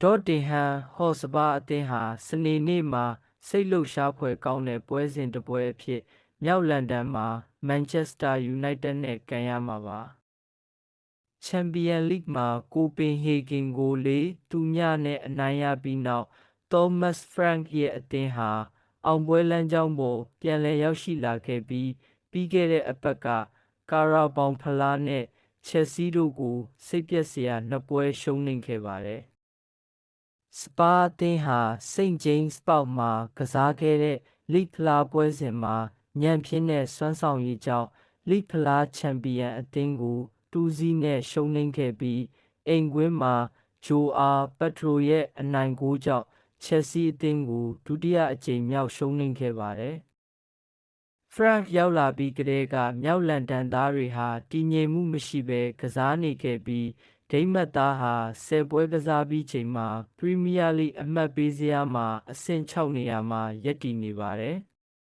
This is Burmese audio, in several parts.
ဒေါ်တင်ဟန်ဟော့စပါအသင်းဟာစနေနေ့မှာစိတ်လှုပ်ရှားဖွယ်ကောင်းတဲ့ပွဲစဉ်တစ်ပွဲအဖြစ်မြောက်လန်ဒန်မှာမန်ချက်စတာယူနိုက်တက်နဲ့ကန်ရမှာပါချန်ပီယံလိဂ်မှာကိုပင်ဟေဂင်ကို4-0နဲ့အနိုင်ရပြီးနောက်သောမတ်ဖရန့်ရဲ့အသင်းဟာအောင်ပွဲလမ်းကြောင်းပေါ်ပြန်လည်ရောက်ရှိလာခဲ့ပြီးခဲ့တဲ့အပတ်ကကာရာဘောင်ဖလားနဲ့ချက်စီးတို့ကိုစိတ်ပျက်စရာ2ပွဲရှုံးနိမ့်ခဲ့ပါတယ်စပါအသင်းဟာစိန့်ဂျိမ်းစ်ပေါက်မှာကစားခဲ့တဲ့လိဖလားပွဲစဉ်မှာညံ့ဖျင်းတဲ့စွမ်းဆောင်ရည်ကြောင့်လိဖလားချန်ပီယံအသင်းကို2-0နဲ့ရှုံးနိမ့်ခဲ့ပြီးအိမ်ကွင်းမှာဂျိုအာပတ်ထရိုရဲ့အနိုင်ဂိုးကြောင့်ချက်စီအသင်းကိုဒုတိယအကြိမ်မြောက်ရှုံးနိမ့်ခဲ့ပါတယ်ဖရန့်ရောက်လာပြီးကတည်းကမြောက်လန်ဒန်သားတွေဟာတည်ငြိမ်မှုမရှိဘဲကစားနေခဲ့ပြီးဒိန်းမတ်သားဟာ10ပွဲကစားပြီးချိန်မှာပရီးမီးယားလိအမှတ်ပေးဇယားမှာအဆင့်6နေရာမှာရပ်တည်နေပါတယ်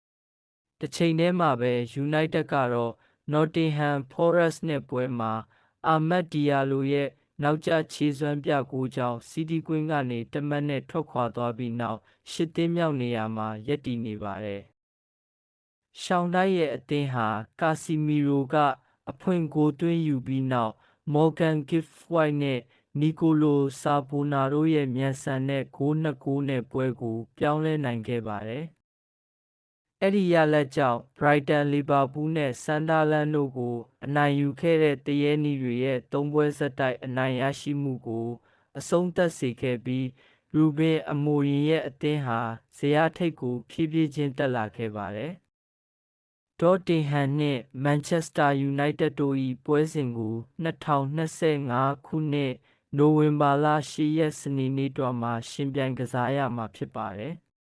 ။တစ်ချိန်တည်းမှာပဲယူနိုက်တက်ကတော့နော်တင်ဟမ်ဖော်ရက်စ်နဲ့ပွဲမှာအာမတ်ဒီယာလိုရဲ့နောက်ကျခြေစွမ်းပြဂိုးကြောင့်စီးတီးကွင်းကနေတမတ်နဲ့ထွက်ခွာသွားပြီးနောက်8သင်းမြောက်နေရာမှာရပ်တည်နေပါတယ်။ရှောင်းတိုက်ရဲ့အသင်းဟာကာစီမီရိုကအဖွင့်ဂိုးသွင်းယူပြီးနောက်မော်ဂန်ဂစ်ဖ်ဝိုက်နဲ့နီကိုလိုဆာဘိုနာတို့ရဲ့မြန်ဆန်တဲ့ဂိုး2ဂိုးနဲ့ပွဲကိုပြောင်းလဲနိုင်ခဲ့ပါတယ်။အဲ့ဒီရလဒ်ကြောင့်ဘရိုက်တန်လီဗာပူးနဲ့ဆန်ဒါလန်တို့ကိုအနိုင်ယူခဲ့တဲ့တရဲနီတွေရဲ့3ပွဲဆက်တိုက်အနိုင်ရရှိမှုကိုအဆုံးသတ်စေခဲ့ပြီးရူဘင်အမိုရင်ရဲ့အသင်းဟာဇယားထိပ်ကိုဖြည်းဖြည်းချင်းတက်လာခဲ့ပါတယ်။ဒေါ်တင်ဟန်နှင့်မန်ချက်စတာယူနိုက်တက်တို့၏ပွဲစဉ်ကို2025ခုနှစ်နိုဝင်ဘာလ10ရက်စနေနေ့တွင်မှရှင်ပြိုင်ကစားရမှာဖြစ်ပါတယ်။